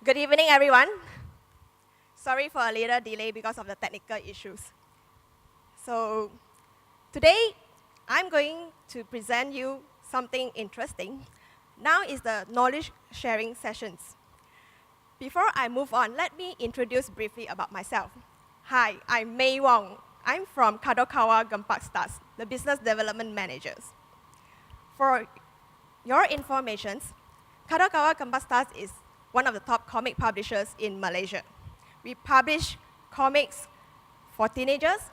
Good evening, everyone. Sorry for a little delay because of the technical issues. So today, I'm going to present you something interesting. Now is the knowledge sharing sessions. Before I move on, let me introduce briefly about myself. Hi, I'm Wong. I'm from Kadokawa Gempak Stars, the Business Development Managers. For your information, Kadokawa Gempak Stars is one of the top comic publishers in Malaysia. We publish comics for teenagers,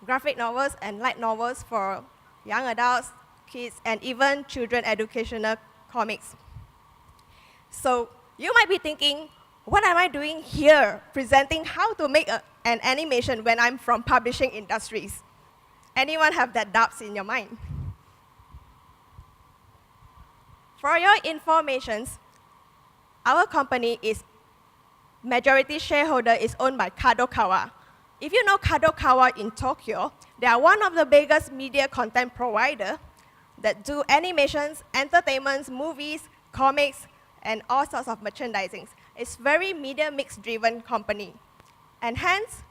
graphic novels, and light novels for young adults, kids, and even children educational comics. So you might be thinking, what am I doing here presenting how to make an animation when I'm from publishing industries? Anyone have that doubts in your mind? For your information, our company is majority shareholder is owned by Kadokawa. If you know Kadokawa in Tokyo, they are one of the biggest media content provider that do animations, entertainments, movies, comics, and all sorts of merchandising. It's very media mix driven company. And hence,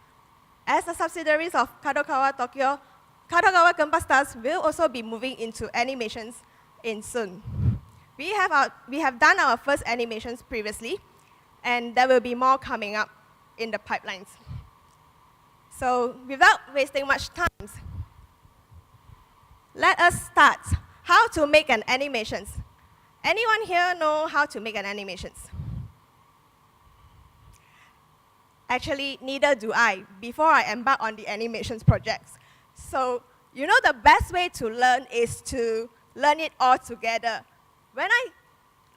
as a subsidiaries of Kadokawa Tokyo, Kadokawa Gempak Stars will also be moving into animations in soon. We have done our first animations previously, and there will be more coming up in the pipelines. So without wasting much time, let us start. How to make an animations. Anyone here know how to make an animations? Actually, neither do I, before I embark on the animations projects. So, you know the best way to learn is to learn it all together. When I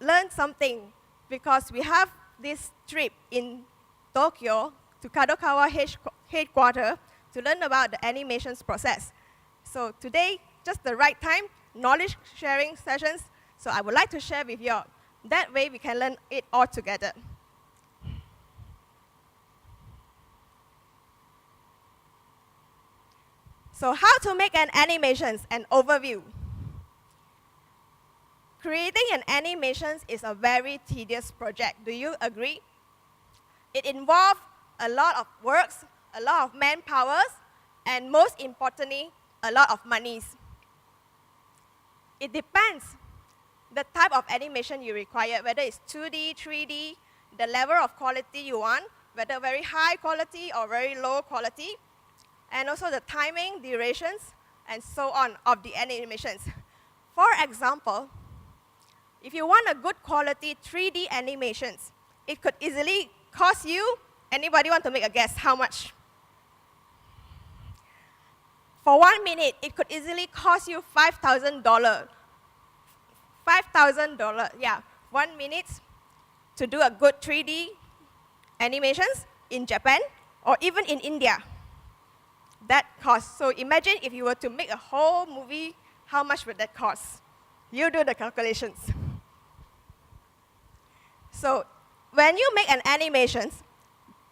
learn something, because we have this trip in Tokyo to Kadokawa headquarters to learn about the animations process. So today, just the right time, knowledge sharing sessions. So I would like to share with you all. That way we can learn it all together. So how to make an animations, an overview. Creating an animations is a very tedious project. Do you agree? It involves a lot of works, a lot of manpowers, and most importantly, a lot of monies. It depends the type of animation you require, whether it's 2D, 3D, the level of quality you want, whether very high quality or very low quality, and also the timing, durations, and so on of the animations. For example, if you want a good quality 3D animations, it could easily cost you, anybody want to make a guess, how much? For 1 minute, it could easily cost you $5,000. $5,000, yeah, 1 minute to do a good 3D animations in Japan or even in India. That costs. So imagine if you were to make a whole movie, how much would that cost? You do the calculations. So when you make an animations,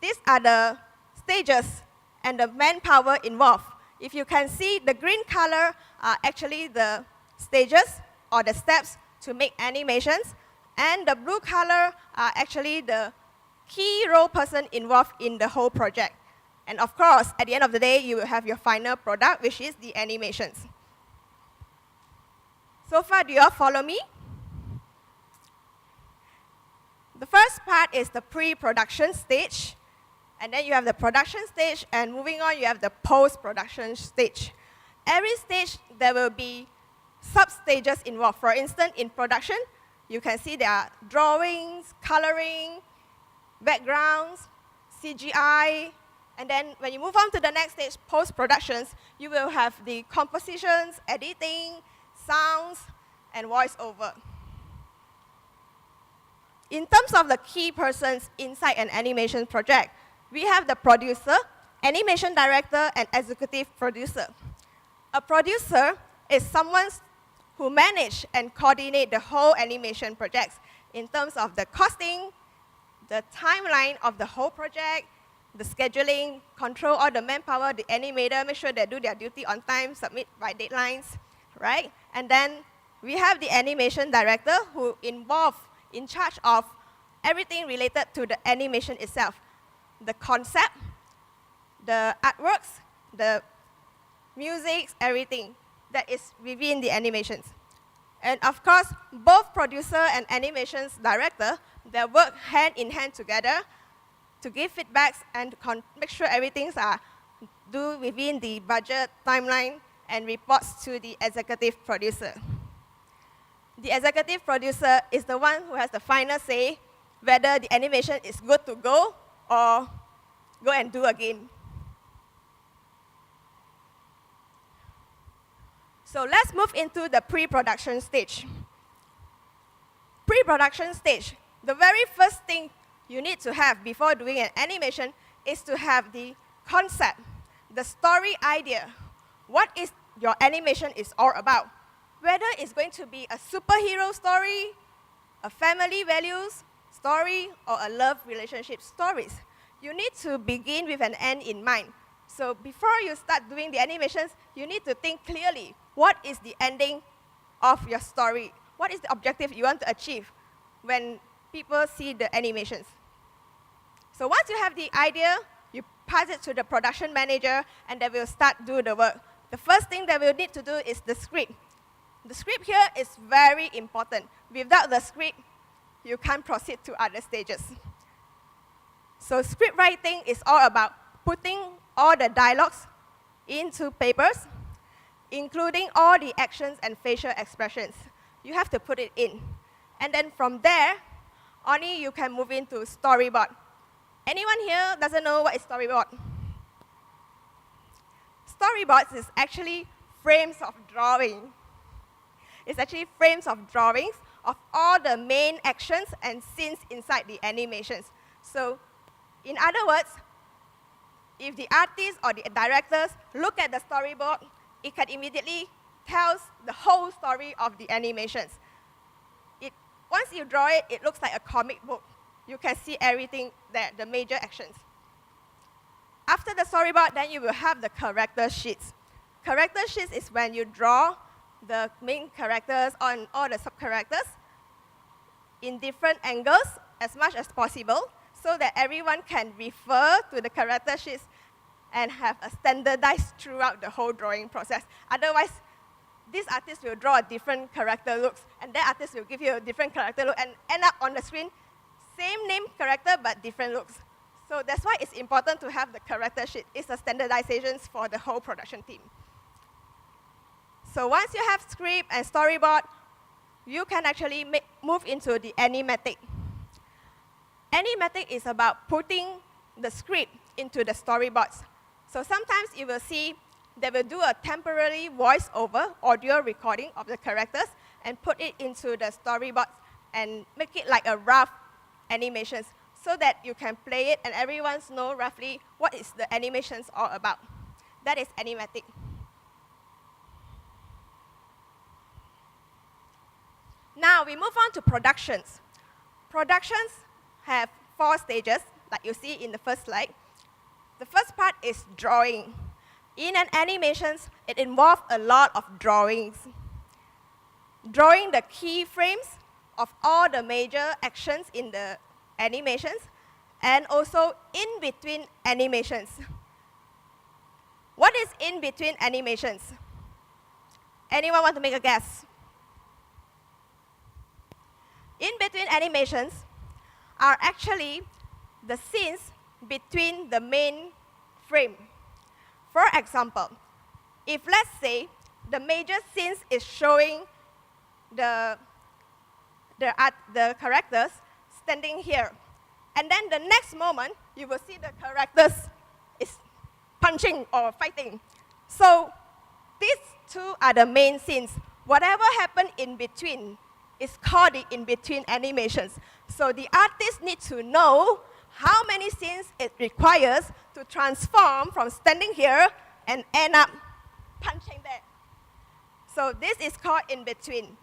these are the stages and the manpower involved. If you can see, the green color are actually the stages or the steps to make animations, and the blue color are actually the key role person involved in the whole project. And of course, at the end of the day, you will have your final product, which is the animations. So far, do you all follow me? The first part is the pre-production stage, and then you have the production stage, and moving on, you have the post-production stage. Every stage, there will be sub-stages involved. For instance, in production, you can see there are drawings, coloring, backgrounds, CGI, and then when you move on to the next stage, post-productions, you will have the compositions, editing, sounds, and voiceover. In terms of the key persons inside an animation project, we have the producer, animation director, and executive producer. A producer is someone who manages and coordinates the whole animation projects in terms of the costing, the timeline of the whole project, the scheduling, control all the manpower, the animator, make sure they do their duty on time, submit by deadlines, right? And then we have the animation director who in charge of everything related to the animation itself. The concept, the artworks, the music, everything that is within the animations. And of course, both producer and animations director, they work hand in hand together to give feedbacks and to make sure everything's do within the budget, timeline, and reports to the executive producer. The executive producer is the one who has the final say whether the animation is good to go or go and do again. So let's move into the pre-production stage. Pre-production stage, the very first thing you need to have before doing an animation is to have the concept, the story idea. What is your animation is all about? Whether it's going to be a superhero story, a family values story, or a love relationship stories. You need to begin with an end in mind. So before you start doing the animations, you need to think clearly, what is the ending of your story? What is the objective you want to achieve when people see the animations? So once you have the idea, you pass it to the production manager, and they will start do the work. The first thing they will need to do is the script. The script here is very important. Without the script, you can't proceed to other stages. So script writing is all about putting all the dialogues into papers, including all the actions and facial expressions. You have to put it in. And then from there, only you can move into storyboard. Anyone here doesn't know what is storyboard? Storyboards is actually frames of drawing. It's actually frames of drawings of all the main actions and scenes inside the animations. So, in other words, if the artists or the directors look at the storyboard, it can immediately tell the whole story of the animations. Once you draw it, it looks like a comic book. You can see everything there, the major actions. After the storyboard, then you will have the character sheets. Character sheets is when you draw the main characters on all the sub-characters in different angles as much as possible so that everyone can refer to the character sheets and have a standardized throughout the whole drawing process. Otherwise, this artist will draw a different character looks, and that artist will give you a different character look, and end up on the screen, same name character, but different looks. So that's why it's important to have the character sheet. It's a standardizations for the whole production team. So once you have script and storyboard, you can actually move into the animatic. Animatic is about putting the script into the storyboards. So sometimes you will see they will do a temporary voice-over audio recording of the characters and put it into the storyboards and make it like a rough animations so that you can play it and everyone knows roughly what is the animations all about. That is animatic. Now we move on to productions. Productions have 4 stages, like you see in the first slide. The first part is drawing. In an animations, it involves a lot of drawings. Drawing the key frames of all the major actions in the animations, and also in between animations. What is in between animations? Anyone want to make a guess? In between animations are actually the scenes between the main frame. For example, if let's say the major scenes is showing the characters standing here, and then the next moment you will see the characters is punching or fighting. So these 2 are the main scenes. Whatever happened in between is called the in-between animations. So the artist needs to know how many scenes it requires to transform from standing here and end up punching there. So this is called in-between.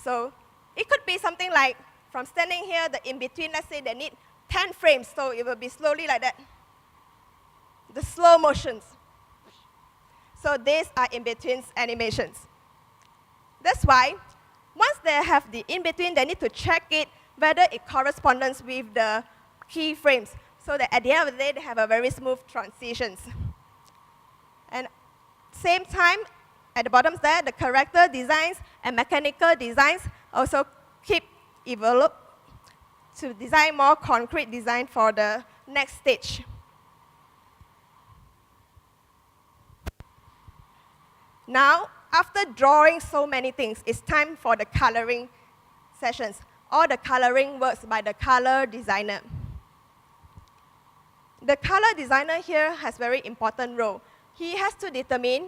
So it could be something like from standing here, the in-between, let's say they need 10 frames, so it will be slowly like that. The slow motions. So these are in-between animations. That's why once they have the in-between, they need to check it whether it corresponds with the keyframes, so that at the end of the day, they have a very smooth transitions. And same time, at the bottom there, the character designs and mechanical designs also keep evolve to design more concrete design for the next stage. Now, after drawing so many things, it's time for the coloring sessions, or the coloring works by the color designer. The color designer here has very important role. He has to determine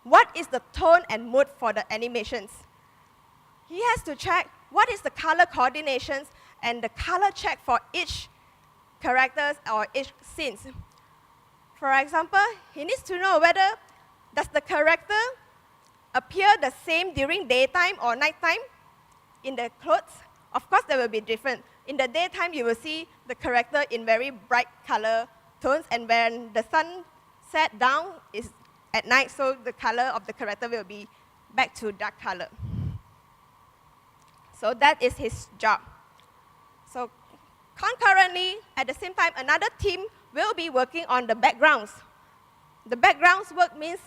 what is the tone and mood for the animations. He has to check what is the color coordinations and the color check for each characters or each scenes. For example, he needs to know whether does the character appear the same during daytime or nighttime in the clothes. Of course, they will be different. In the daytime, you will see the character in very bright color tones, and when the sun set down, is at night, so the color of the character will be back to dark color. So that is his job. So concurrently, at the same time, another team will be working on the backgrounds. The backgrounds work means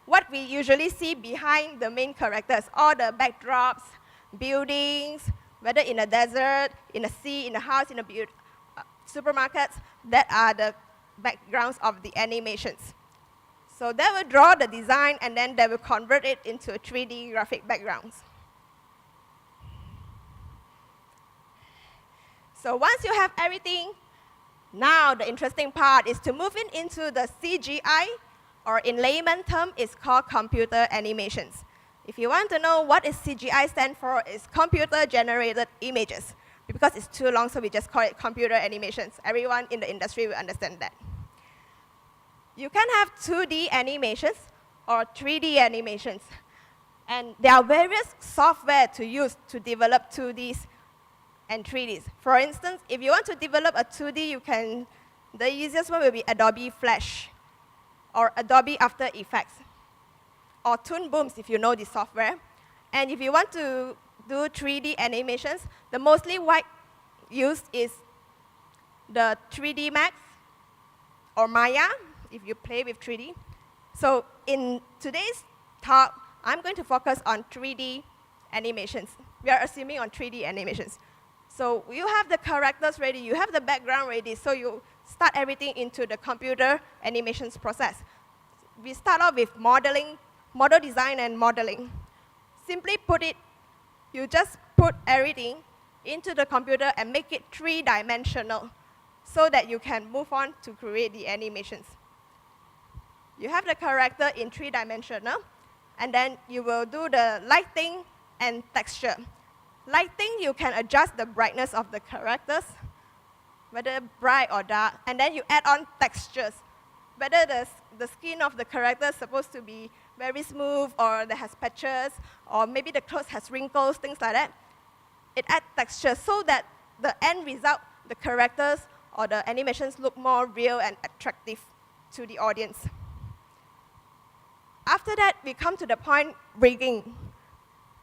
what we usually see behind the main characters, all the backdrops, buildings, whether in a desert, in a sea, in a house, in a supermarkets, that are the backgrounds of the animations. So they will draw the design, and then they will convert it into 3D graphic backgrounds. So once you have everything, now the interesting part is to move it into the CGI, or in layman term, it's called computer animations. If you want to know what is CGI stand for, it's computer generated images. Because it's too long, so we just call it computer animations. Everyone in the industry will understand that. You can have 2D animations or 3D animations. And there are various software to use to develop 2Ds and 3Ds. For instance, if you want to develop a 2D, the easiest one will be Adobe Flash or Adobe After Effects, or Toon Booms if you know the software. And if you want to do 3D animations, the mostly wide used is the 3D Max or Maya, if you play with 3D. So in today's talk, I'm going to focus on 3D animations. We are assuming on 3D animations. So you have the characters ready, you have the background ready, so you start everything into the computer animations process. We start off with modeling, model design and modeling. Simply put it, you just put everything into the computer and make it 3-dimensional so that you can move on to create the animations. You have the character in 3-dimensional, and then you will do the lighting and texture. Lighting, you can adjust the brightness of the characters, whether bright or dark, and then you add on textures. Whether the skin of the character is supposed to be very smooth, or that has patches, or maybe the clothes has wrinkles, things like that. It adds texture so that the end result, the characters or the animations look more real and attractive to the audience. After that, we come to the point rigging.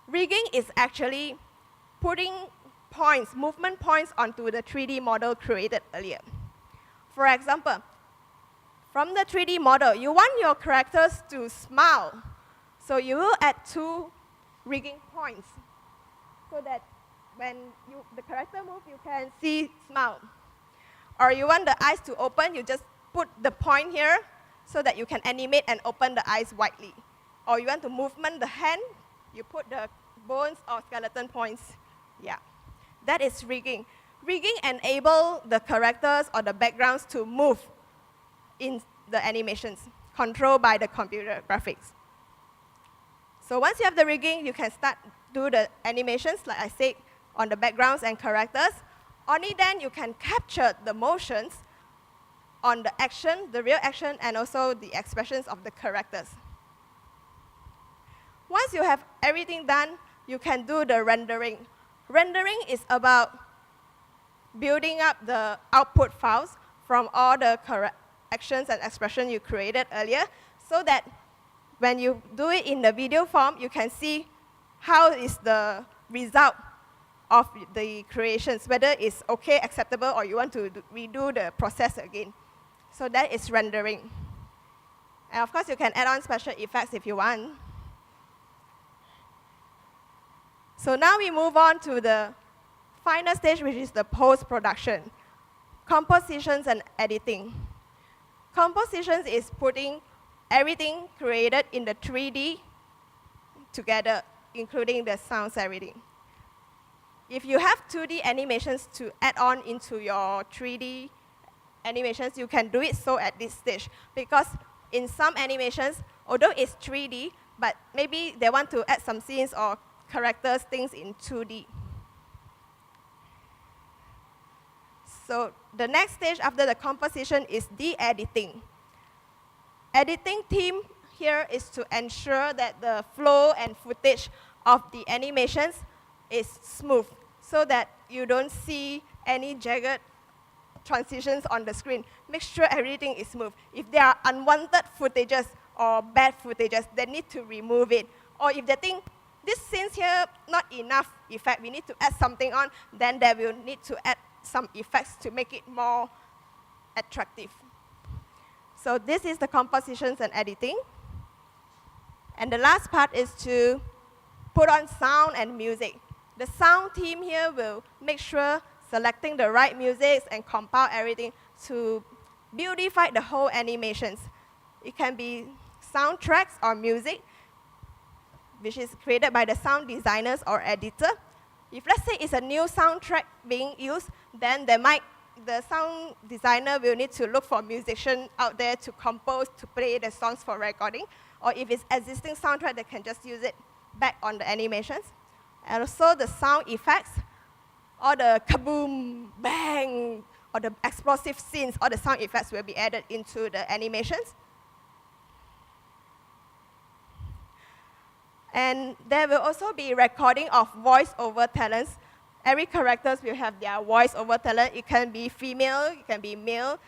Rigging is actually putting points, movement points onto the 3D model created earlier. For example, from the 3D model, you want your characters to smile. So you will add 2 rigging points so that when the character moves, you can see smile. Or you want the eyes to open, you just put the point here so that you can animate and open the eyes widely. Or you want to movement the hand, you put the bones or skeleton points. Yeah, that is rigging. Rigging enables the characters or the backgrounds to move in the animations, controlled by the computer graphics. So once you have the rigging, you can start do the animations, like I said, on the backgrounds and characters. Only then you can capture the motions on the action, the real action, and also the expressions of the characters. Once you have everything done, you can do the rendering. Rendering is about building up the output files from all the actions and expressions you created earlier, so that when you do it in the video form, you can see how is the result of the creations, whether it's okay, acceptable, or you want to redo the process again. So that is rendering. And of course, you can add on special effects if you want. So now we move on to the final stage, which is the post-production. Compositions and editing. Compositions is putting everything created in the 3D together, including the sounds, everything. If you have 2D animations to add on into your 3D animations, you can do it so at this stage. Because in some animations, although it's 3D, but maybe they want to add some scenes or characters, things in 2D. So the next stage after the composition is the editing. Editing team here is to ensure that the flow and footage of the animations is smooth, so that you don't see any jagged transitions on the screen. Make sure everything is smooth. If there are unwanted footages or bad footages, they need to remove it. Or if they think, this scene's here, not enough effect, we need to add something on, then they will need to add some effects to make it more attractive. So this is the compositions and editing. And the last part is to put on sound and music. The sound team here will make sure selecting the right music and compile everything to beautify the whole animations. It can be soundtracks or music, which is created by the sound designers or editor. If let's say it's a new soundtrack being used, then the sound designer will need to look for musicians out there to compose, to play the songs for recording. Or if it's existing soundtrack, they can just use it back on the animations. And also the sound effects, or the kaboom, bang, or the explosive scenes, all the sound effects will be added into the animations. And there will also be recording of voice-over talents. Every characters will have their voice-over talent. It can be female, it can be male.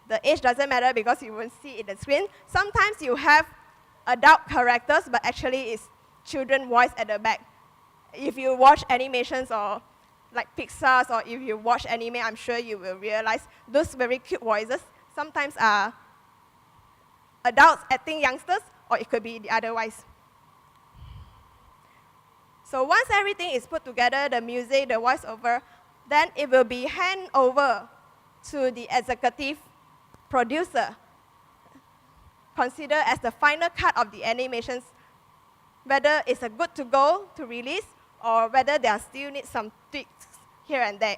The age doesn't matter because you won't see it in the screen. Sometimes you have adult characters, but actually it's children voice at the back. If you watch animations or like Pixar, or if you watch anime, I'm sure you will realize those very cute voices sometimes are adults acting youngsters, or it could be the otherwise. So once everything is put together, the music, the voiceover, then it will be handed over to the executive producer, considered as the final cut of the animations, whether it's a good to go to release, or whether there still need some tweaks here and there.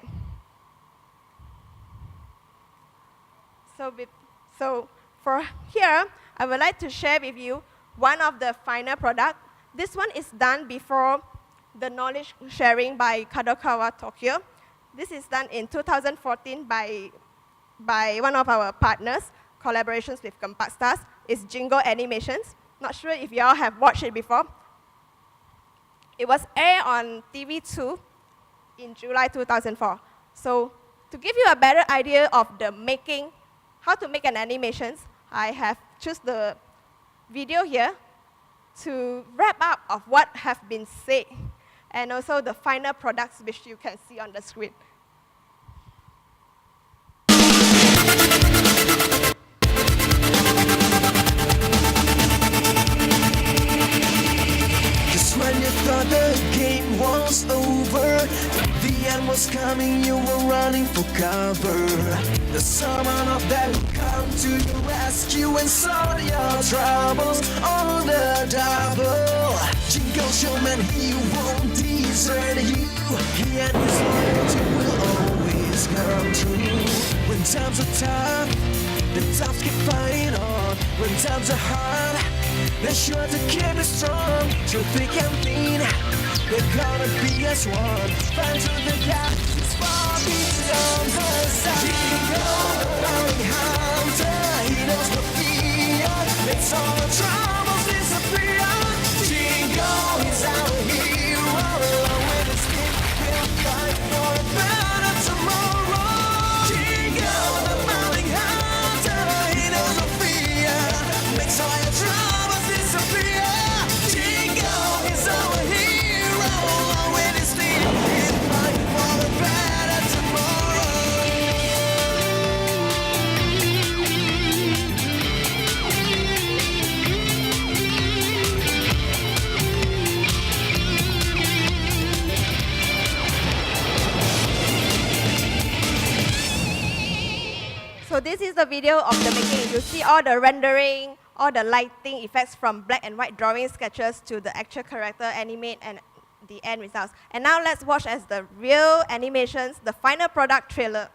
So for here, I would like to share with you one of the final products. This one is done before the knowledge sharing by Kadokawa Tokyo. This is done in 2014 by one of our partners, collaborations with Gempak Stars. It's Jingo Animations. Not sure if you all have watched it before. It was aired on TV2 in July 2004. So to give you a better idea of the making, how to make an animation, I have chosen the video here to wrap up of what have been said, and also the final products which you can see on the screen. Just when you thought the game was over, the end was coming, you were running for cover. The someone of that will come to your rescue and solve your troubles on the double. Jingle Showman, he won't desert you. He and his loyalty will always come true. When times are tough, the times keep fighting on. When times are hard, they're sure to keep it strong. Through thick and thin, they're gonna be as one. Find to the gap, it's far beyond the side. Jingle, the bounty hunter, he knows no fear. Makes all the troubles disappear. Jingle, he's our hero. Along with his team, he'll fight for a better tomorrow. Jingle, the bounty hunter, he knows no fear. Makes all your troubles disappear. Jingle, he's our hero. Along with his team, he'll fight is the video of the making. You see all the rendering, all the lighting effects from black and white drawing sketches to the actual character animate and the end results. And now let's watch as the real animations, the final product trailer.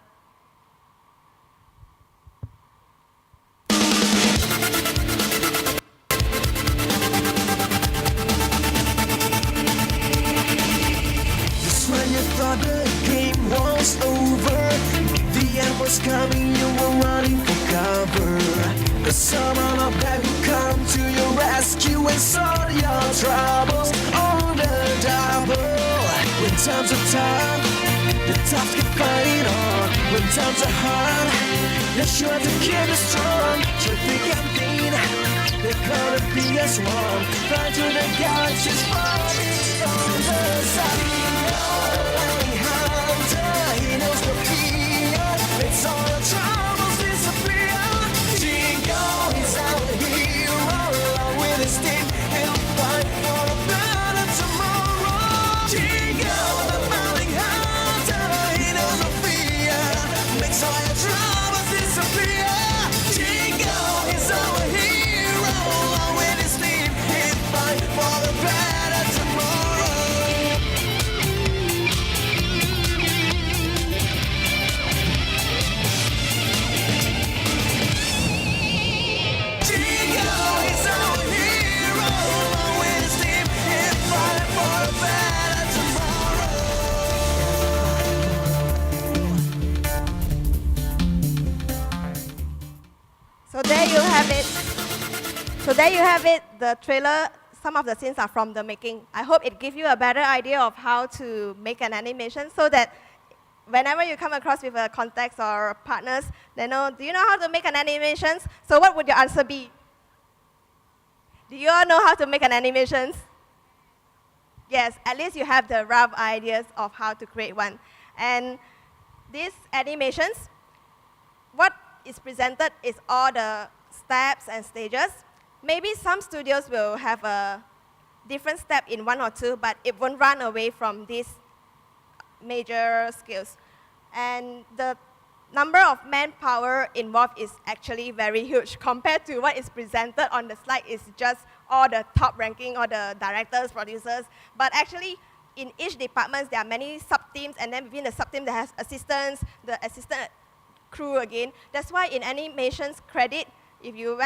Just when you thought the game was over, the end was coming, you were running for cover. But someone up there who come to your rescue and solve your troubles on the double. When times are tough, the tough keep fighting on. When times are hard, they're sure to keep you strong. So thick and thin, they're gonna be as one. Fly to the galaxies far beyond the sun. He knows the fear, makes all your troubles disappear. Jingo, he's our hero, along with his team, he'll fight for a better tomorrow. Jingo, the mounting hunter, he knows the fear, makes all your troubles disappear. Jingo, he's our hero, along with his team, he'll fight for a better tomorrow. So there you have it. So there you have it, the trailer. Some of the scenes are from the making. I hope it gives you a better idea of how to make an animation so that whenever you come across with a context or partners, they know, do you know how to make an animation? So what would your answer be? Do you all know how to make an animation? Yes, at least you have the rough ideas of how to create one. And these animations, what is presented is all the steps and stages. Maybe some studios will have a different step in one or two, but it won't run away from these major skills. And the number of manpower involved is actually very huge compared to what is presented on the slide. Is just all the top ranking, all the directors, producers. But actually, in each department, there are many sub-teams, and then within the sub-team, there has assistants, the assistant crew again. That's why in animations credit, if you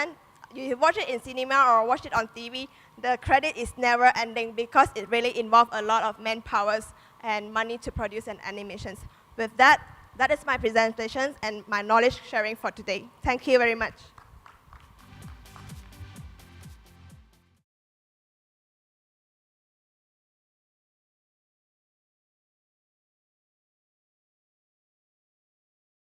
watch it in cinema or watch it on TV, the credit is never ending because it really involves a lot of manpowers and money to produce an animations. With that, that is my presentation and my knowledge sharing for today. Thank you very much.